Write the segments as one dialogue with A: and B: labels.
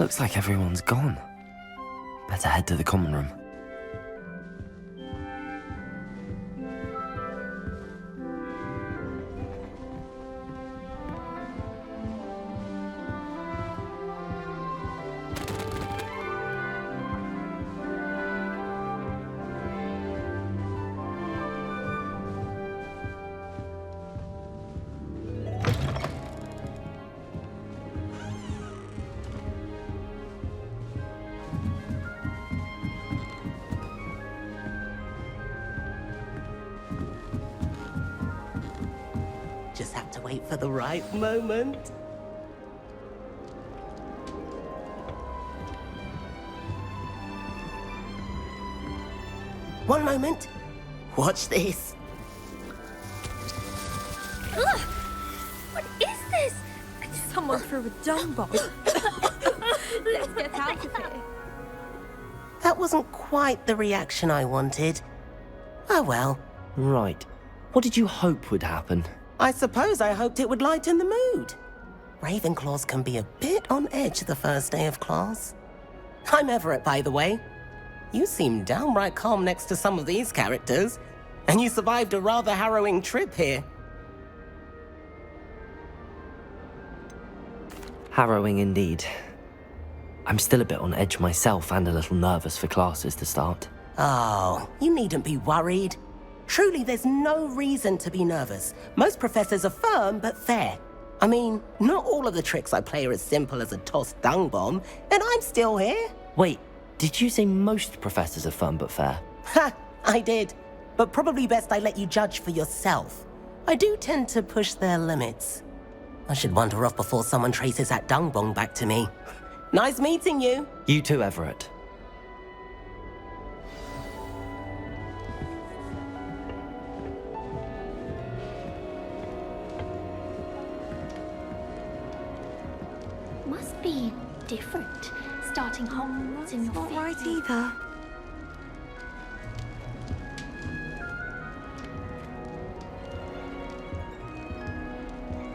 A: Looks like everyone's gone. Better head to the common room.
B: Just have to wait for the right moment. One moment. Watch this.
C: Ugh! What is this? Someone threw a dung bomb. Let's get out of here.
B: That wasn't quite the reaction I wanted. Oh well.
A: Right. What did you hope would happen?
B: I suppose I hoped it would lighten the mood. Ravenclaws can be a bit on edge the first day of class. I'm Everett, by the way. You seem downright calm next to some of these characters, and you survived a rather harrowing trip here.
A: Harrowing indeed. I'm still a bit on edge myself and a little nervous for classes to start.
B: Oh, you needn't be worried. Truly, there's no reason to be nervous. Most professors are firm but fair. I mean, not all of the tricks I play are as simple as a tossed dung bomb, and I'm still here.
A: Wait, did you say most professors are firm but fair?
B: Ha, I did. But probably best I let you judge for yourself. I do tend to push their limits. I should wander off before someone traces that dung bomb back to me. Nice meeting you.
A: You too, Everett.
D: Must be different, starting Hogwarts in your
C: Not
D: fifth
C: right
D: year.
C: either.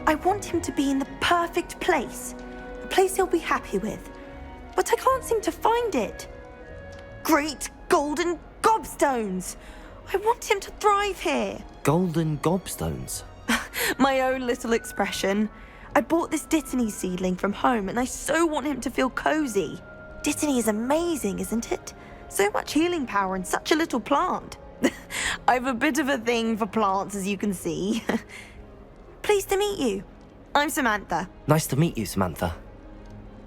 C: I want him to be in the perfect place. A place he'll be happy with. But I can't seem to find it. Great golden gobstones! I want him to thrive here.
A: Golden gobstones.
C: My own little expression. I bought this Dittany seedling from home and I so want him to feel cozy. Dittany is amazing, isn't it? So much healing power in such a little plant. I've a bit of a thing for plants, as you can see. Pleased to meet you. I'm Samantha.
A: Nice to meet you, Samantha.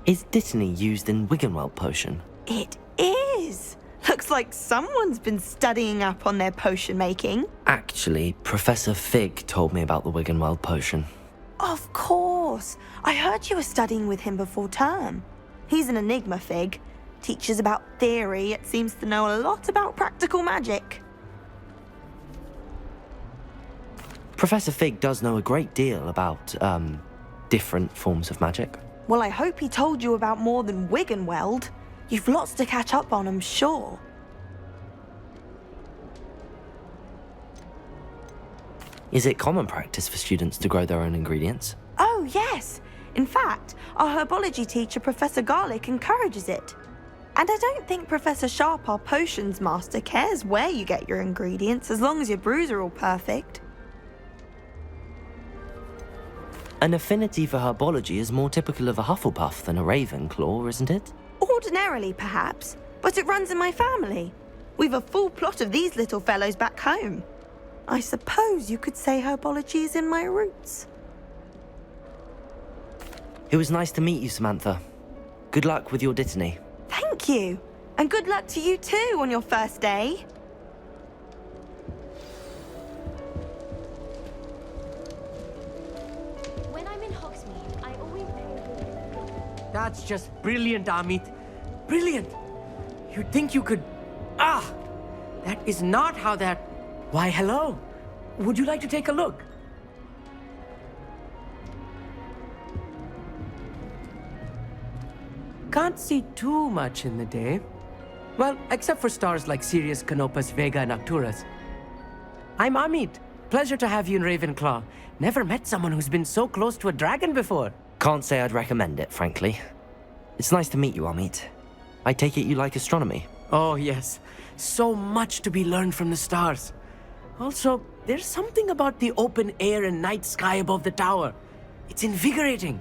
A: Is Dittany used in Wiggenweld potion?
C: It is. Looks like someone's been studying up on their potion making.
A: Actually, Professor Fig told me about the Wiggenweld potion.
C: Of course. I heard you were studying with him before term. He's an enigma, Fig. Teaches about theory, yet seems to know a lot about practical magic.
A: Professor Fig does know a great deal about, different forms of magic.
C: Well, I hope he told you about more than Wiggenweld. You've lots to catch up on, I'm sure.
A: Is it common practice for students to grow their own ingredients?
C: Oh, yes. In fact, our herbology teacher, Professor Garlick, encourages it. And I don't think Professor Sharp, our potions master, cares where you get your ingredients, as long as your brews are all perfect.
A: An affinity for herbology is more typical of a Hufflepuff than a Ravenclaw, isn't it?
C: Ordinarily, perhaps, but it runs in my family. We've a full plot of these little fellows back home. I suppose you could say herbology is in my roots.
A: It was nice to meet you, Samantha. Good luck with your Dittany.
C: Thank you. And good luck to you too on your first day.
D: When I'm in Hogsmeade, I always pay.
E: That's just brilliant, Amit. Brilliant! You'd think you could... Ah! That is not how that... Why, hello. Would you like to take a look? Can't see too much in the day. Well, except for stars like Sirius, Canopus, Vega, and Arcturus. I'm Amit. Pleasure to have you in Ravenclaw. Never met someone who's been so close to a dragon before.
A: Can't say I'd recommend it, frankly. It's nice to meet you, Amit. I take it you like astronomy.
E: Oh, yes. So much to be learned from the stars. Also, there's something about the open air and night sky above the tower. It's invigorating.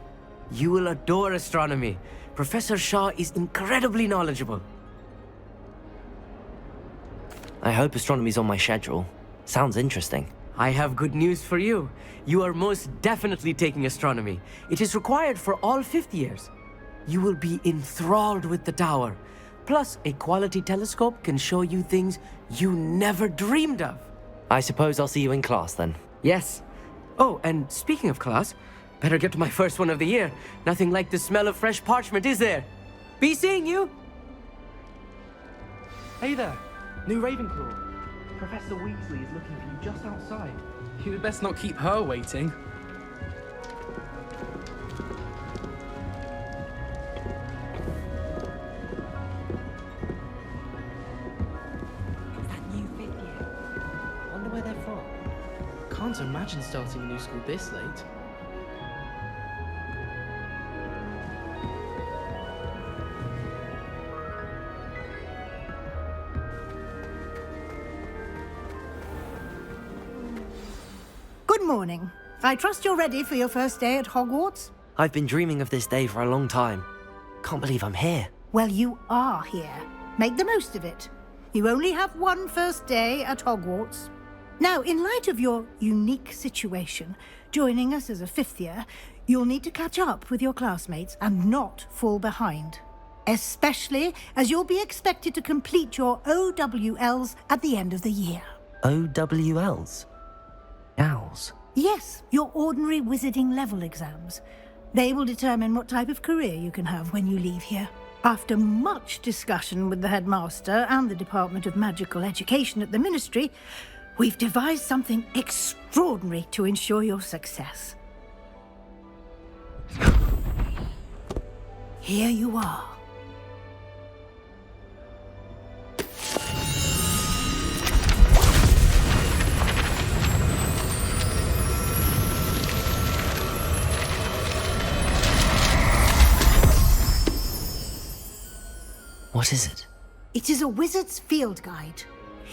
E: You will adore astronomy. Professor Shaw is incredibly knowledgeable.
A: I hope astronomy's on my schedule. Sounds interesting.
E: I have good news for you. You are most definitely taking astronomy. It is required for all fifth years. You will be enthralled with the tower. Plus, a quality telescope can show you things you never dreamed of.
A: I suppose I'll see you in class then.
E: Yes. Oh, and speaking of class, better get to my first one of the year. Nothing like the smell of fresh parchment, is there? Be seeing you!
F: Hey there, new Ravenclaw. Professor Weasley is looking for you just outside. You'd best not keep her waiting.
E: That new fifth year. Wonder where they're from.
F: Can't imagine starting a new school this late.
G: Good morning. I trust you're ready for your first day at Hogwarts?
A: I've been dreaming of this day for a long time. Can't believe I'm here.
G: Well, you are here. Make the most of it. You only have one first day at Hogwarts. Now, in light of your unique situation, joining us as a fifth year, you'll need to catch up with your classmates and not fall behind. Especially as you'll be expected to complete your OWLs at the end of the year.
A: OWLs? Owls?
G: Yes, your ordinary wizarding level exams. They will determine what type of career you can have when you leave here. After much discussion with the headmaster and the Department of Magical Education at the Ministry, we've devised something extraordinary to ensure your success. Here you are.
A: What is it?
G: It is a wizard's field guide.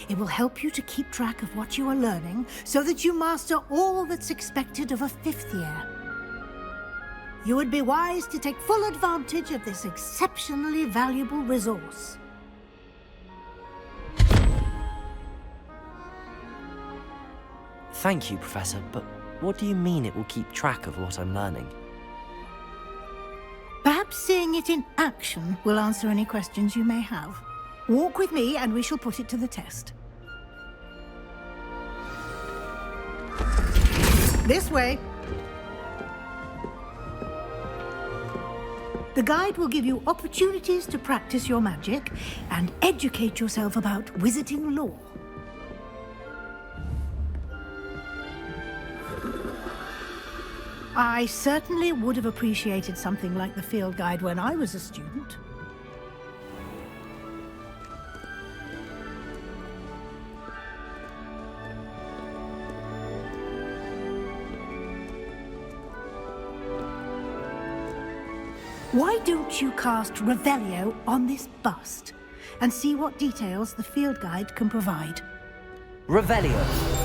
G: It will help you to keep track of what you are learning so that you master all that's expected of a fifth year. You would be wise to take full advantage of this exceptionally valuable resource.
A: Thank you, Professor, but what do you mean it will keep track of what I'm learning?
G: Perhaps seeing it in action will answer any questions you may have. Walk with me and we shall put it to the test. This way. The guide will give you opportunities to practice your magic and educate yourself about wizarding lore. I certainly would have appreciated something like the field guide when I was a student. Why don't you cast Revelio on this bust and see what details the field guide can provide?
A: Revelio!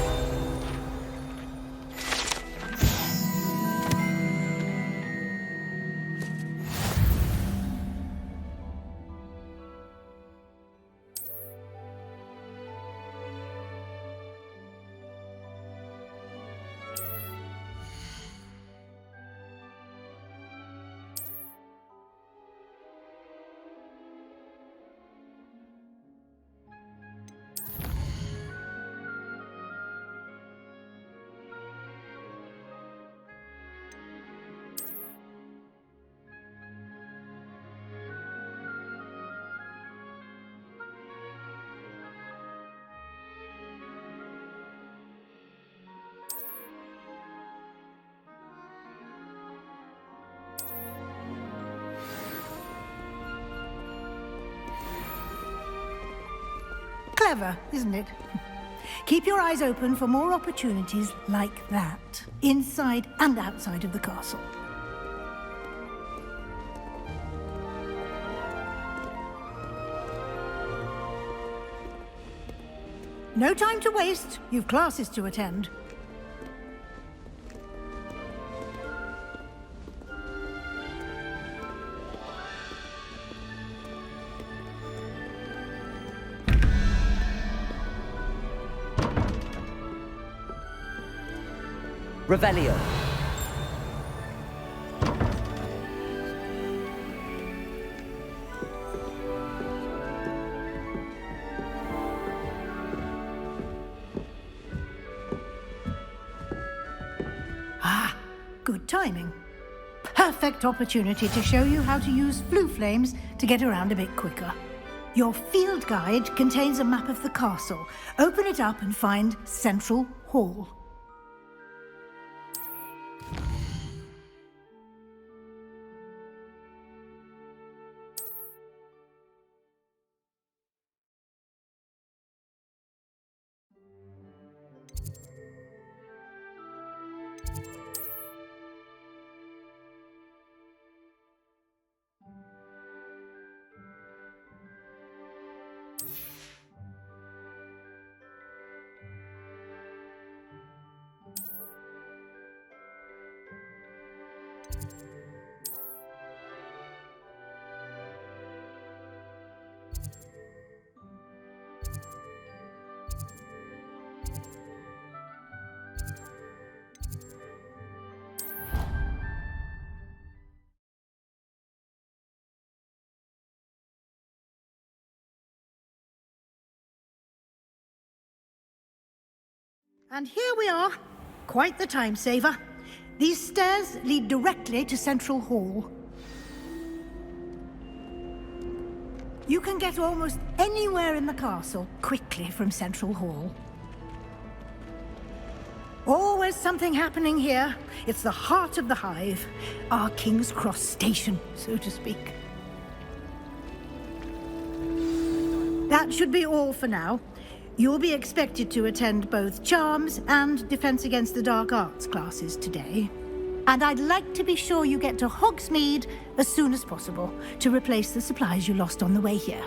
A: Clever, isn't it? Keep your eyes open for more opportunities like that, inside and outside of the castle.
G: no time to waste. You've classes to attend.
A: Revelio.
G: Good timing. Perfect opportunity to show you how to use flue flames to get around a bit quicker. Your field guide contains a map of the castle. Open it up and find Central Hall. And here we are. Quite the time saver. These stairs lead directly to Central Hall. You can get almost anywhere in the castle quickly from Central Hall. Always something happening here. It's the heart of the hive. Our King's Cross station, so to speak. That should be all for now. You'll be expected to attend both Charms and Defense Against the Dark Arts classes today. And I'd like to be sure you get to Hogsmeade as soon as possible to replace the supplies you lost on the way here.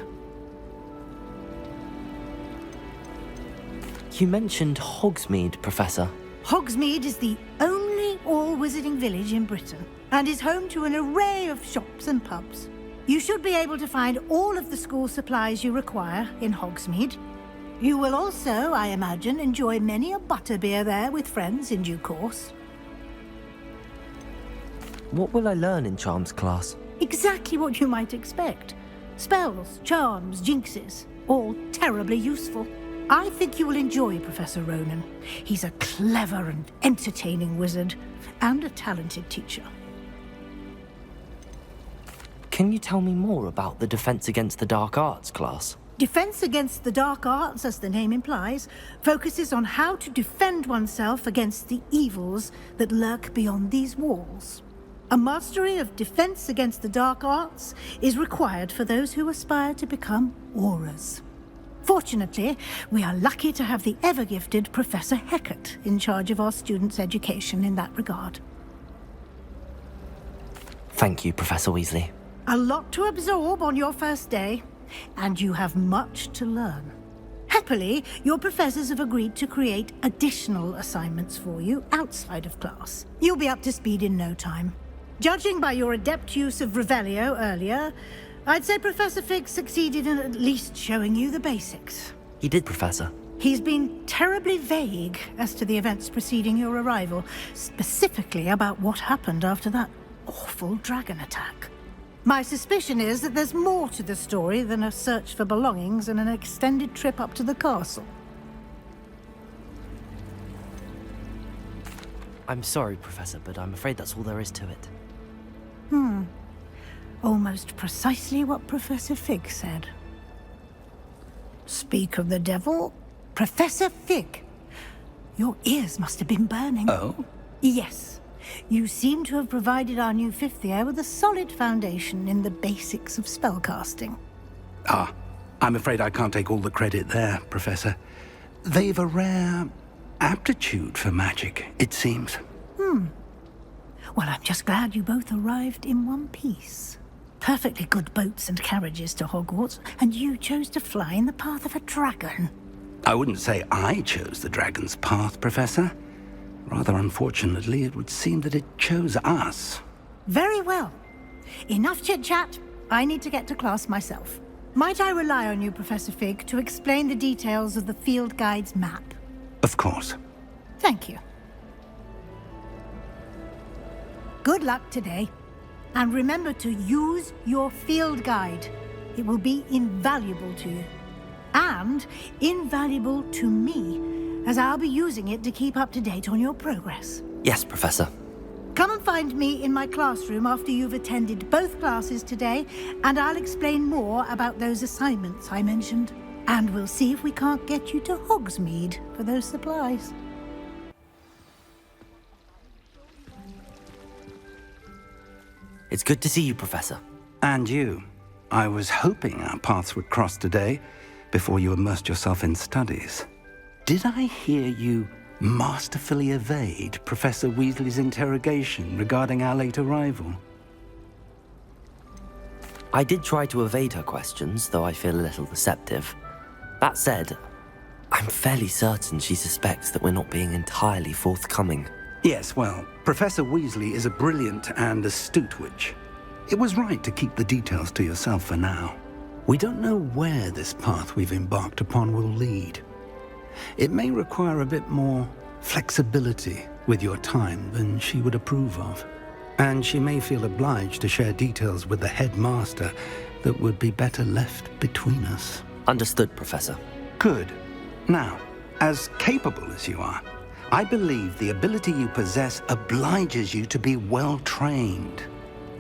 A: You mentioned Hogsmeade, Professor.
G: Hogsmeade is the only all-wizarding village in Britain and is home to an array of shops and pubs. You should be able to find all of the school supplies you require in Hogsmeade. You will also, I imagine, enjoy many a butterbeer there with friends in due course.
A: What will I learn in Charms class?
G: Exactly what you might expect. Spells, charms, jinxes, all terribly useful. I think you will enjoy Professor Ronan. He's a clever and entertaining wizard, and a talented teacher.
A: Can you tell me more about the Defense Against the Dark Arts class?
G: Defense Against the Dark Arts, as the name implies, focuses on how to defend oneself against the evils that lurk beyond these walls. A mastery of Defense Against the Dark Arts is required for those who aspire to become Aurors. Fortunately, we are lucky to have the ever-gifted Professor Hecat in charge of our students' education in that regard.
A: Thank you, Professor Weasley.
G: A lot to absorb on your first day, and you have much to learn. Happily, your professors have agreed to create additional assignments for you outside of class. You'll be up to speed in no time. Judging by your adept use of Revelio earlier, I'd say Professor Fig succeeded in at least showing you the basics.
A: He did, Professor.
G: He's been terribly vague as to the events preceding your arrival, specifically about what happened after that awful dragon attack. My suspicion is that there's more to the story than a search for belongings and an extended trip up to the castle.
A: I'm sorry, Professor, but I'm afraid that's all there is to it.
G: Almost precisely what Professor Fig said. Speak of the devil, Professor Fig. Your ears must have been burning.
H: Oh?
G: Yes. You seem to have provided our new fifth year with a solid foundation in the basics of spellcasting.
H: Ah, I'm afraid I can't take all the credit there, Professor. They've a rare aptitude for magic, it seems.
G: Well, I'm just glad you both arrived in one piece. Perfectly good boats and carriages to Hogwarts, and you chose to fly in the path of a dragon.
H: I wouldn't say I chose the dragon's path, Professor. Rather unfortunately, it would seem that it chose us.
G: Very well. Enough chit-chat. I need to get to class myself. Might I rely on you, Professor Fig, to explain the details of the field guide's map?
H: Of course.
G: Thank you. Good luck today. And remember to use your field guide. It will be invaluable to you. And invaluable to me, as I'll be using it to keep up to date on your progress.
A: Yes, Professor.
G: Come and find me in my classroom after you've attended both classes today, and I'll explain more about those assignments I mentioned. And we'll see if we can't get you to Hogsmeade for those supplies.
A: It's good to see you, Professor.
H: And you. I was hoping our paths would cross today, before you immersed yourself in studies. Did I hear you masterfully evade Professor Weasley's interrogation regarding our late arrival?
A: I did try to evade her questions, though I feel a little receptive. That said, I'm fairly certain she suspects that we're not being entirely forthcoming.
H: Yes, well, Professor Weasley is a brilliant and astute witch. It was right to keep the details to yourself for now. We don't know where this path we've embarked upon will lead. It may require a bit more flexibility with your time than she would approve of. And she may feel obliged to share details with the headmaster that would be better left between us.
A: Understood, Professor.
H: Good. Now, as capable as you are, I believe the ability you possess obliges you to be well trained.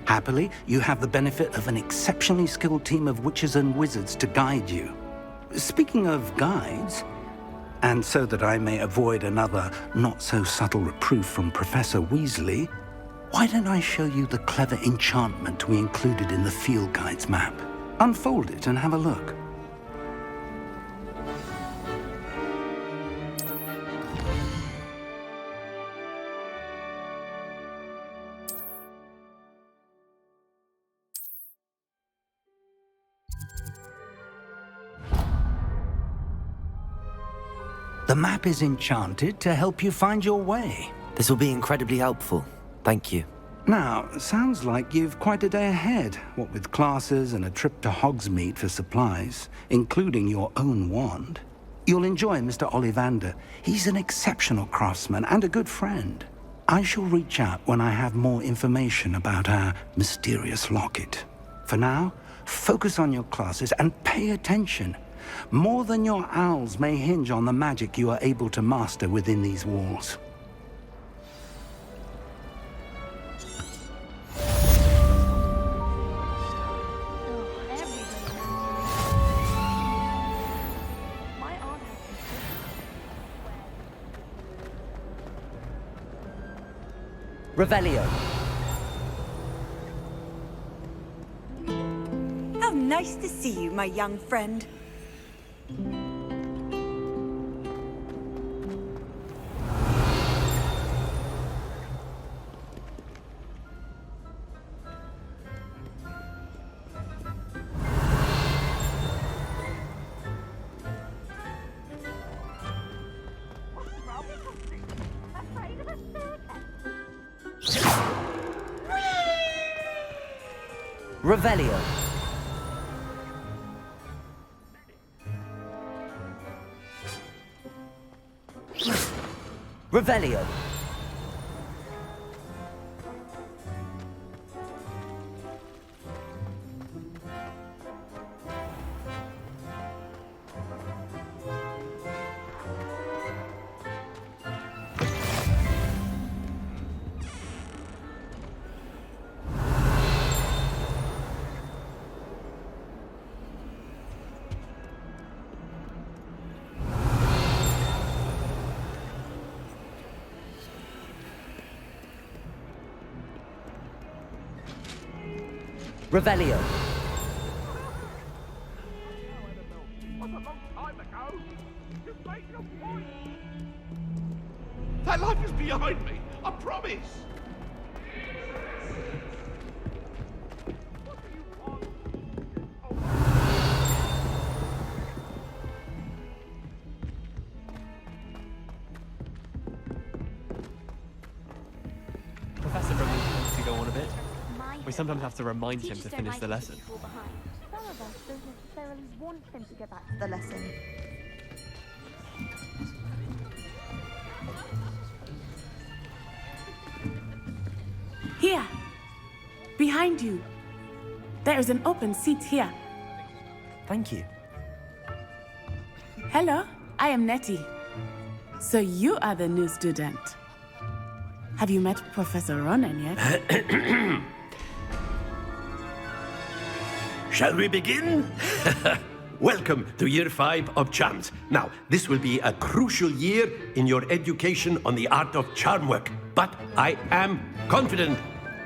H: Happily, you have the benefit of an exceptionally skilled team of witches and wizards to guide you. Speaking of guides, and so that I may avoid another not-so-subtle reproof from Professor Weasley, why don't I show you the clever enchantment we included in the field guide's map? Unfold it and have a look. The map is enchanted to help you find your way.
A: This will be incredibly helpful. Thank you.
H: Now, sounds like you've quite a day ahead, what with classes and a trip to Hogsmeade for supplies, including your own wand. You'll enjoy Mr. Ollivander. He's an exceptional craftsman and a good friend. I shall reach out when I have more information about our mysterious locket. For now, focus on your classes and pay attention. More than your owls may hinge on the magic you are able to master within these walls.
A: Revelio.
I: How nice to see you, my young friend.
A: Revelio. Revelio. Revelio.
J: That life is behind me, I promise.
F: sometimes have to remind him to
D: Teachers don't
F: finish
D: like
F: the
D: it to
F: lesson.
D: be fall behind.
C: Some of us don't necessarily want him to get back to the lesson.
K: Here, behind you. There is an open seat here.
A: Thank you.
K: Hello, I am Nettie. So you are the new student. Have you met Professor Ronan yet?
J: Shall we begin? Welcome to Year 5 of Charms. Now, this will be a crucial year in your education on the art of charm work. But I am confident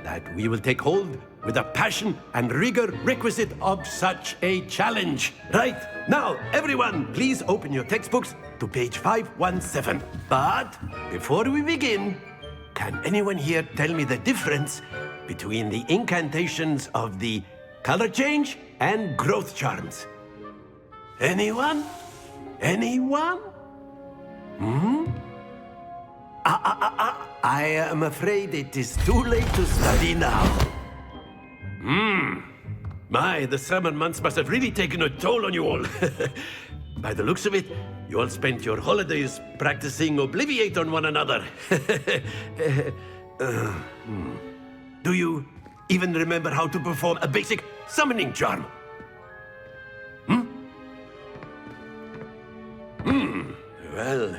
J: that we will take hold with the passion and rigor requisite of such a challenge. Right, now, everyone, please open your textbooks to page 517. But before we begin, can anyone here tell me the difference between the incantations of the color change and growth charms? Anyone? Anyone? I am afraid it is too late to study now. My, the summer months must have really taken a toll on you all. By the looks of it, you all spent your holidays practicing Obliviate on one another. Do you even remember how to perform a basic summoning charm? Well,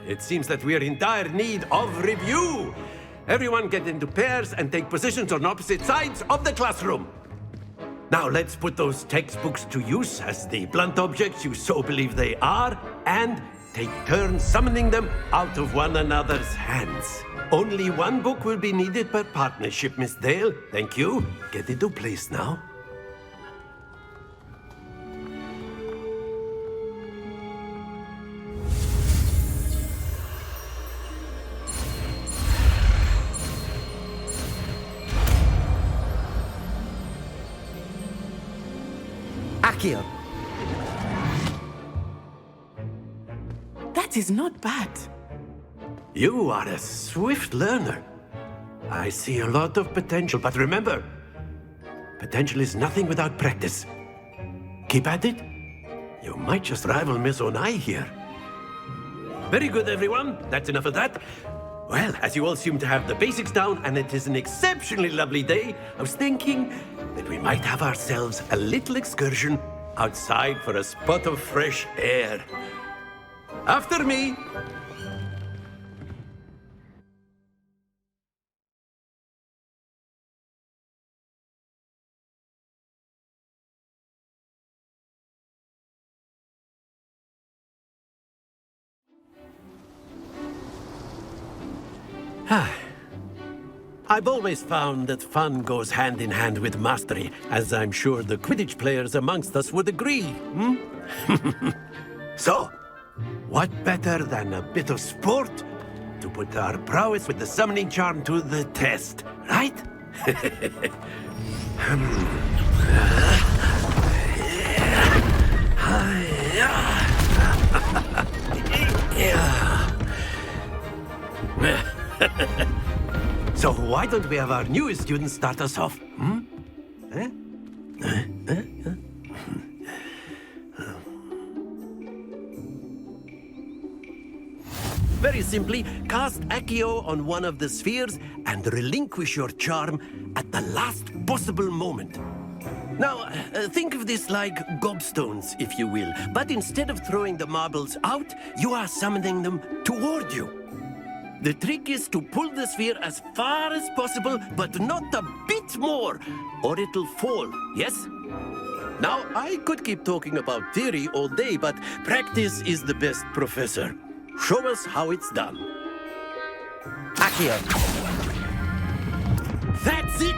J: it seems that we are in dire need of review. Everyone get into pairs and take positions on opposite sides of the classroom. Now let's put those textbooks to use as the blunt objects you so believe they are, and take turns summoning them out of one another's hands. Only one book will be needed per partnership, Miss Dale. Thank you. Get into place now.
A: Accio!
K: That is not bad.
J: You are a swift learner. I see a lot of potential, but remember, potential is nothing without practice. Keep at it. You might just rival Miss Onai here. Very good, everyone. That's enough of that. Well, as you all seem to have the basics down, and it is an exceptionally lovely day, I was thinking that we might have ourselves a little excursion outside for a spot of fresh air. After me. I've always found that fun goes hand in hand with mastery, as I'm sure the Quidditch players amongst us would agree. So, what better than a bit of sport to put our prowess with the summoning charm to the test, right? So why don't we have our newest student start us off? Very simply, cast Accio on one of the spheres and relinquish your charm at the last possible moment. Now, think of this like gobstones, if you will, but instead of throwing the marbles out, you are summoning them toward you. The trick is to pull the sphere as far as possible, but not a bit more, or it'll fall, yes? Now, I could keep talking about theory all day, but practice is the best professor. Show us how it's done.
A: Accio!
J: That's it!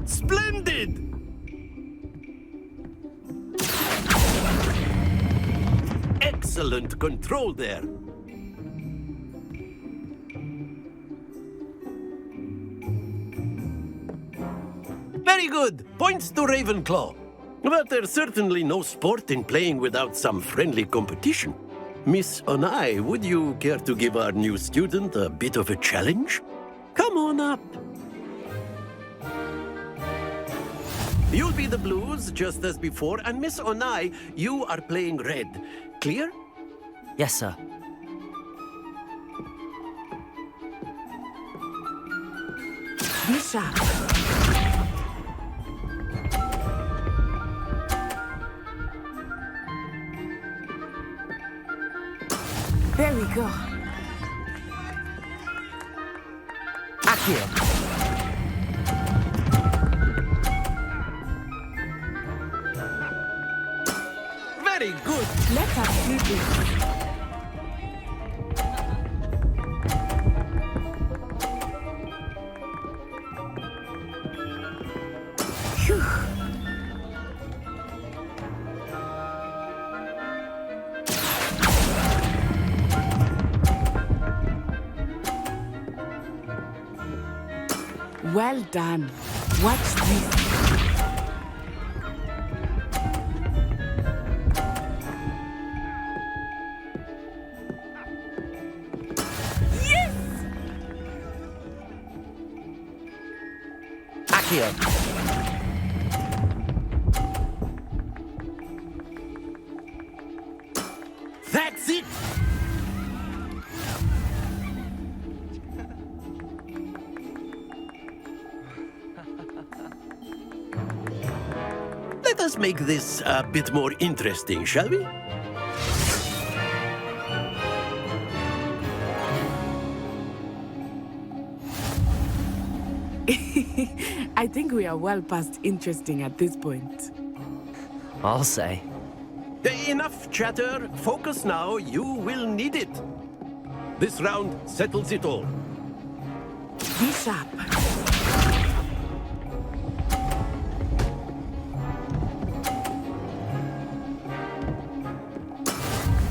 J: Splendid! Excellent control there. Very good. Points to Ravenclaw. But there's certainly no sport in playing without some friendly competition. Miss Onai, would you care to give our new student a bit of a challenge? Come on up. You'll be the blues, just as before, and Miss Onai, you are playing red. Clear?
A: Yes, sir.
K: Be sharp. There we go.
A: Accio.
J: Very good.
K: Let us see this. Phew. Well done. Watch this.
A: Accio.
J: That's it. Let us make this a bit more interesting, shall we?
K: I think we are well past interesting at this point.
A: I'll say.
J: Enough chatter. Focus now. You will need it. This round settles it all.
K: Be sharp.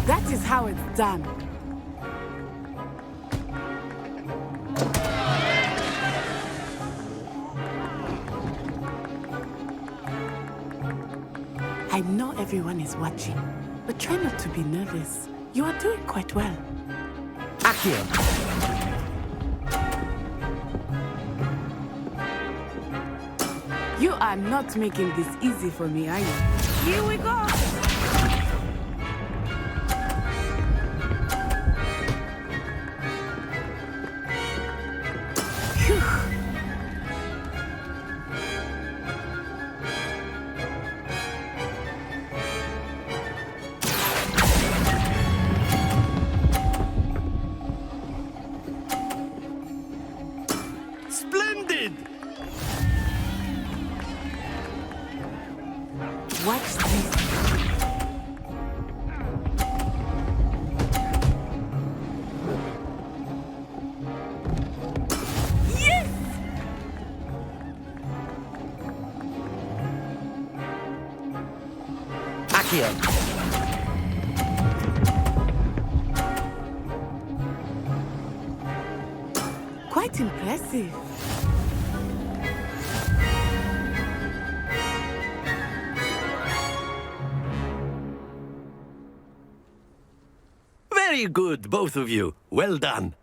K: That is how it's done. I know everyone is watching, but try not to be nervous. You are doing quite well.
A: Accio.
K: You are not making this easy for me, are you? Here we go! Phew.
J: Splendid!
K: Watch this. Yes!
A: Accio.
K: Quite impressive.
J: Very good, both of you. Well done.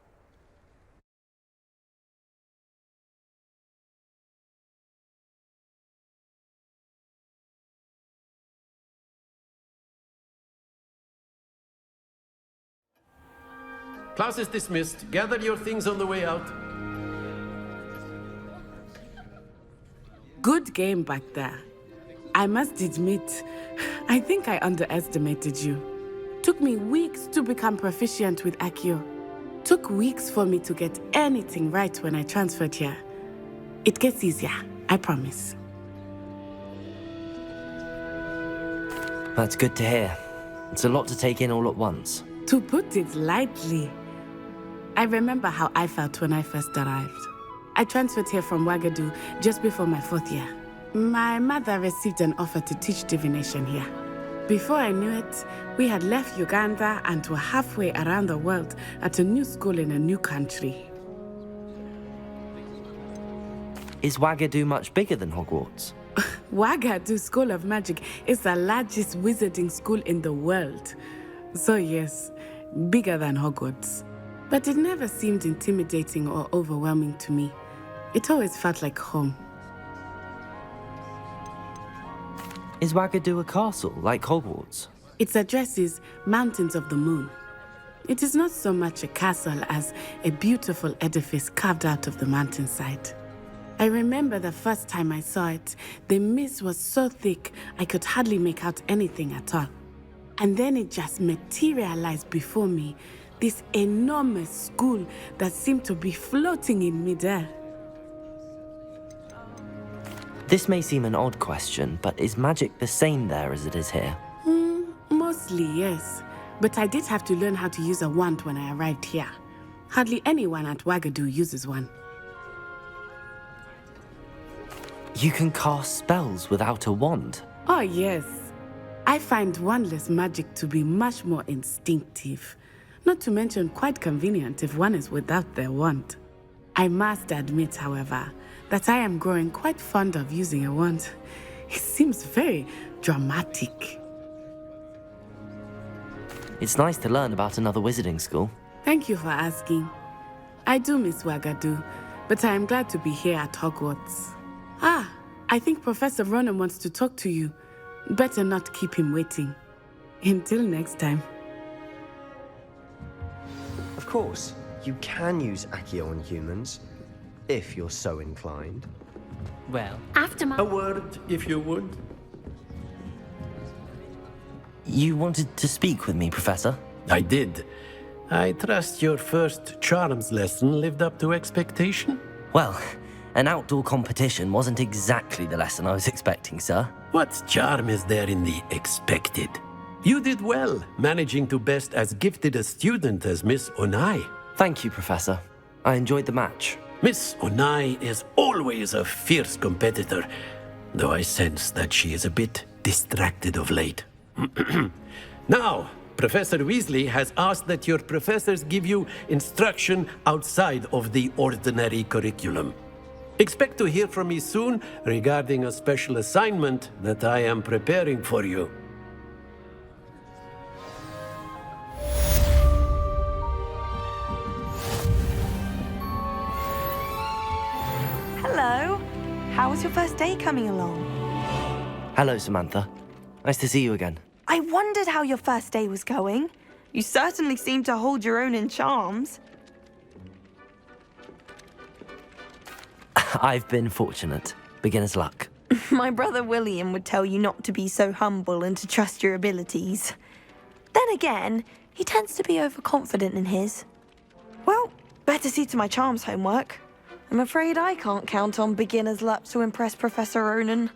J: Class is dismissed. Gather your things on the way out.
K: Good game back there. I must admit, I think I underestimated you. Took me weeks to become proficient with Accio. Took weeks for me to get anything right when I transferred here. It gets easier, I promise.
A: That's good to hear. It's a lot to take in all at once.
K: To put it lightly, I remember how I felt when I first arrived. I transferred here from Ouagadougou just before my 4th year. My mother received an offer to teach divination here. Before I knew it, we had left Uganda and were halfway around the world at a new school in a new country.
A: Is Ouagadougou much bigger than Hogwarts?
K: Ouagadougou School of Magic is the largest wizarding school in the world. So yes, bigger than Hogwarts. But it never seemed intimidating or overwhelming to me. It always felt like home.
A: Is Wagadu a castle, like Hogwarts?
K: Its address is Mountains of the Moon. It is not so much a castle as a beautiful edifice carved out of the mountainside. I remember the first time I saw it, the mist was so thick I could hardly make out anything at all. And then it just materialized before me, this enormous school that seemed to be floating in midair.
A: This may seem an odd question, but is magic the same there as it is here?
K: Mostly, yes. But I did have to learn how to use a wand when I arrived here. Hardly anyone at Wagadu uses one.
A: You can cast spells without a wand?
K: Oh, yes. I find wandless magic to be much more instinctive. Not to mention quite convenient if one is without their wand. I must admit, however, that I am growing quite fond of using a wand. It seems very dramatic.
A: It's nice to learn about another wizarding school.
K: Thank you for asking. I do miss Wagadu, but I am glad to be here at Hogwarts. Ah, I think Professor Ronan wants to talk to you. Better not keep him waiting. Until next time.
L: Of course, you can use Accio on humans, if you're so inclined.
F: Well,
D: After my...
J: A word, if you would.
A: You wanted to speak with me, Professor?
J: I did. I trust your first charms lesson lived up to expectation?
A: Well, an outdoor competition wasn't exactly the lesson I was expecting, sir.
J: What charm is there in the expected? You did well, managing to best as gifted a student as Miss Onai.
A: Thank you, Professor. I enjoyed the match.
J: Miss Onai is always a fierce competitor, though I sense that she is a bit distracted of late. Now, Professor Weasley has asked that your professors give you instruction outside of the ordinary curriculum. Expect to hear from me soon regarding a special assignment that I am preparing for you.
C: Hello. How was your first day coming along?
A: Hello, Samantha. Nice to see you again.
C: I wondered how your first day was going. You certainly seem to hold your own in charms.
A: I've been fortunate. Beginner's luck.
C: My brother William would tell you not to be so humble and to trust your abilities. Then again, he tends to be overconfident in his. Well, better see to my charms homework. I'm afraid I can't count on beginner's luck to impress Professor Ronan.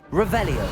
A: Revelio.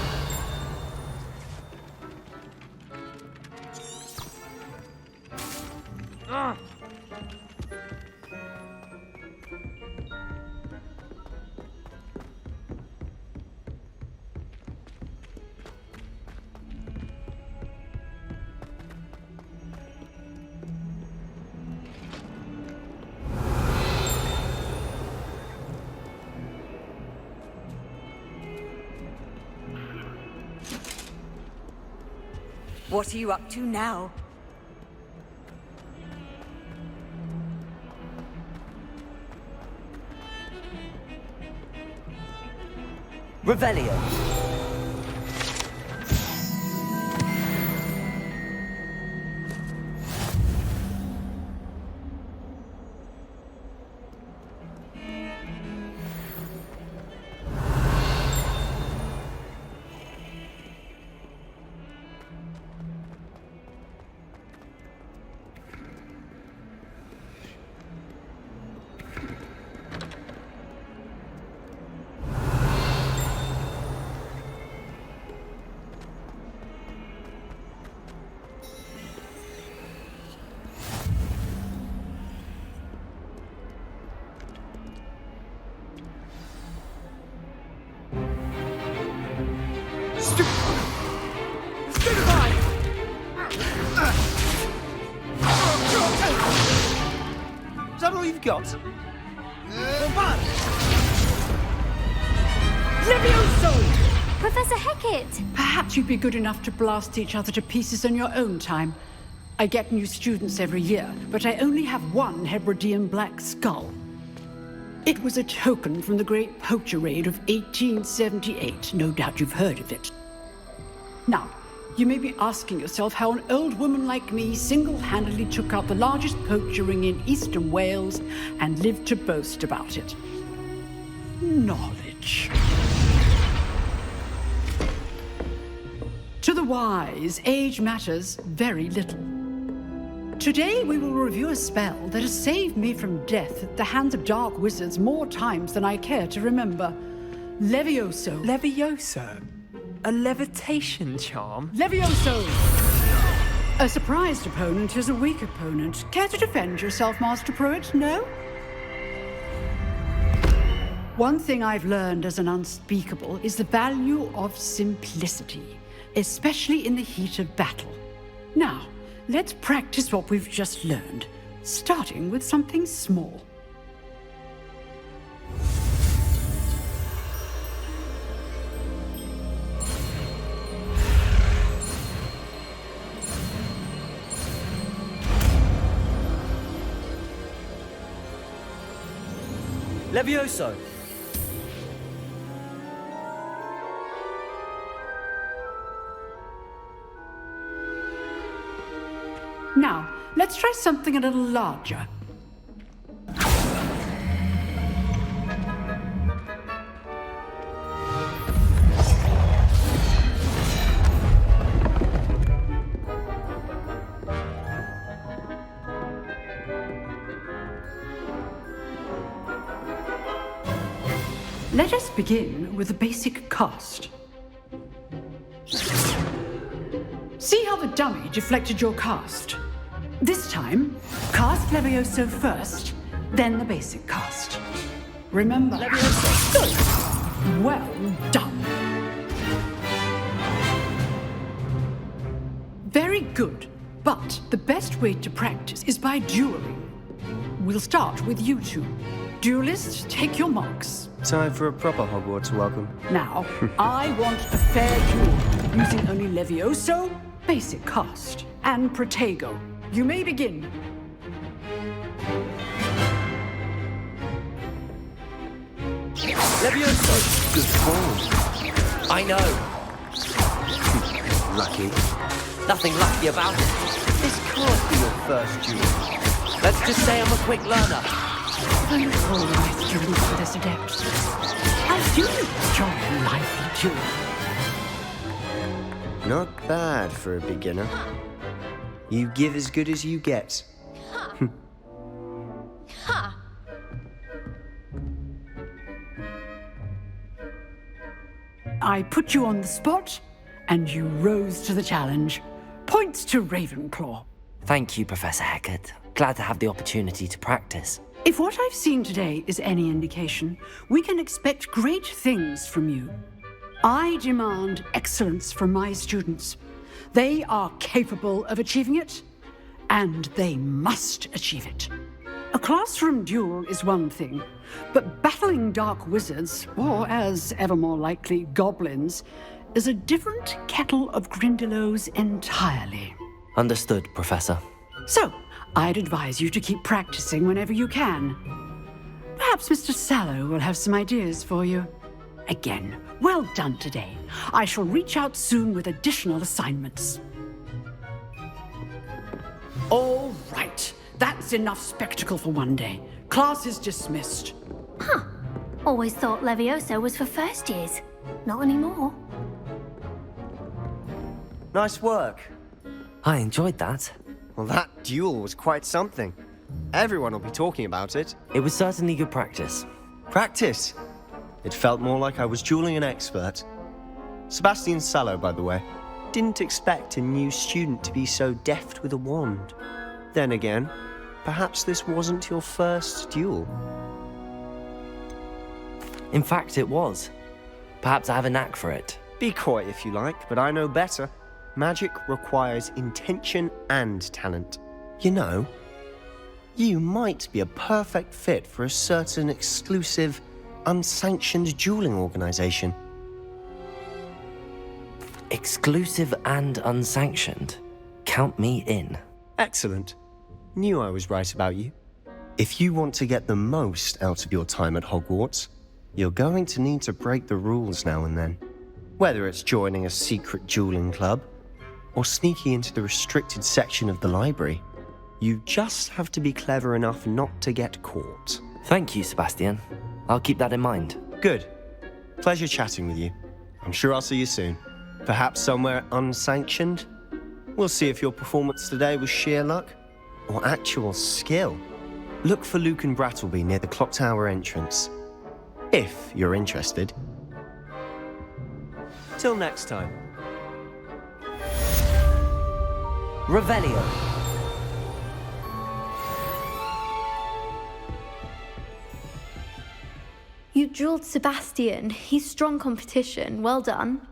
I: What are you up to now?
A: Revelio.
M: we've got?
N: Levioso!
D: Professor Hecat!
N: Perhaps you'd be good enough to blast each other to pieces on your own time. I get new students every year, but I only have one Hebridean black skull. It was a token from the Great Poacher Raid of 1878. No doubt you've heard of it. Now, you may be asking yourself how an old woman like me single-handedly took out the largest poacher ring in eastern Wales and lived to boast about it. Knowledge. To the wise, age matters very little. Today we will review a spell that has saved me from death at the hands of dark wizards more times than I care to remember. Levioso.
M: Levioso? A levitation charm?
N: Levioso! A surprised opponent is a weak opponent. Care to defend yourself, Master Pruitt? No? One thing I've learned as an unspeakable is the value of simplicity, especially in the heat of battle. Now, let's practice what we've just learned, starting with something small.
M: Levioso!
N: Now, let's try something a little larger. Let us begin with the basic cast. See how the dummy deflected your cast? This time, cast Levioso first, then the basic cast. Remember, Levioso. Good. Well done. Very good, but the best way to practice is by dueling. We'll start with you two. Duelists, take your marks.
L: Time for a proper Hogwarts welcome.
N: Now, I want a fair duel, using only Levioso, basic cast, and Protego. You may begin.
M: Levioso!
L: Good form.
M: I know.
L: Lucky.
M: Nothing lucky about it.
L: This can't be your first duel.
M: Let's just say I'm a quick learner.
N: I look all my students for this adept. I do enjoy lively duel.
L: Not bad for a beginner. You give as good as you get.
N: I put you on the spot, and you rose to the challenge. Points to Ravenclaw.
A: Thank you, Professor Hecat. Glad to have the opportunity to practice.
N: If what I've seen today is any indication, we can expect great things from you. I demand excellence from my students. They are capable of achieving it, and they must achieve it. A classroom duel is one thing, but battling dark wizards, or as ever more likely, goblins, is a different kettle of Grindylows entirely.
A: Understood, Professor.
N: So, I'd advise you to keep practicing whenever you can. Perhaps Mr. Sallow will have some ideas for you. Again, well done today. I shall reach out soon with additional assignments. All right. That's enough spectacle for one day. Class is dismissed.
D: Huh. Always thought Levioso was for first years. Not anymore.
L: Nice work.
A: I enjoyed that.
L: Well, that duel was quite something. Everyone will be talking about it.
A: It was certainly good practice.
L: Practice? It felt more like I was dueling an expert. Sebastian Sallow, by the way. Didn't expect a new student to be so deft with a wand. Then again, perhaps this wasn't your first duel.
A: In fact, it was. Perhaps I have a knack for it.
L: Be coy if you like, but I know better. Magic requires intention and talent. You know, You might be a perfect fit for a certain exclusive, unsanctioned dueling organization.
A: Exclusive and unsanctioned. Count me in.
L: Excellent. Knew I was right about you. If you want to get the most out of your time at Hogwarts, you're going to need to break the rules now and then. Whether it's joining a secret dueling club, or sneaking into the restricted section of the library, you just have to be clever enough not to get caught.
A: Thank you, Sebastian. I'll keep that in mind.
L: Good. Pleasure chatting with you. I'm sure I'll see you soon. Perhaps somewhere unsanctioned? We'll see if your performance today was sheer luck or actual skill. Look for Luke and Brattleby near the clock tower entrance, if you're interested. Till next time.
M: Revelio.
O: You drilled Sebastian. He's strong competition. Well done.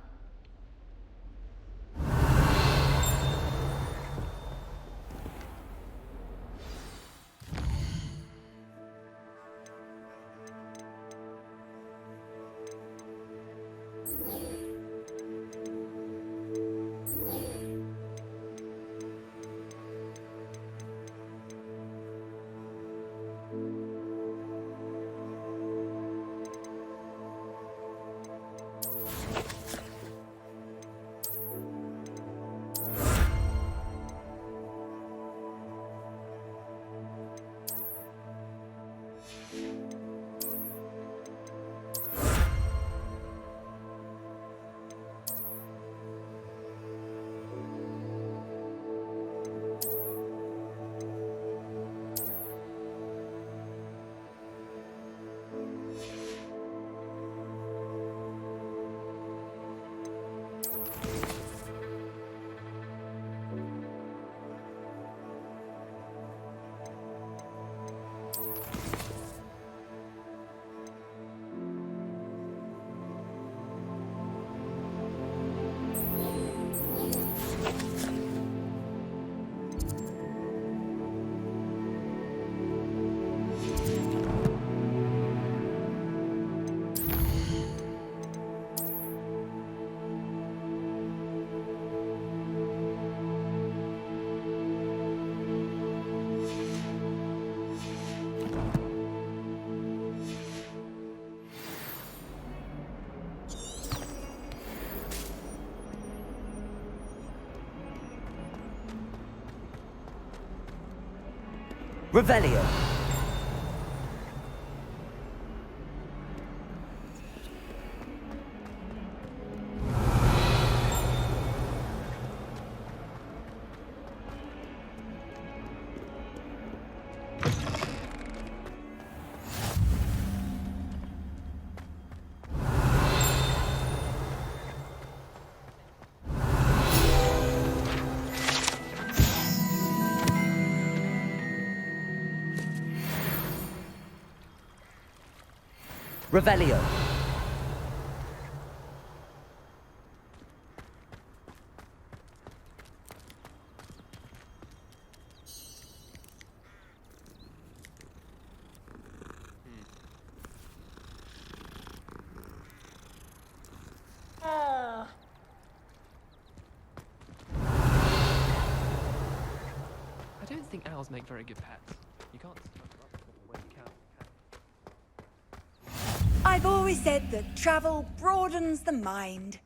M: Revelio. Revelio.
F: I don't think owls make very good pets. You can't stuff them up the way you can.
I: I've always said that travel broadens the mind.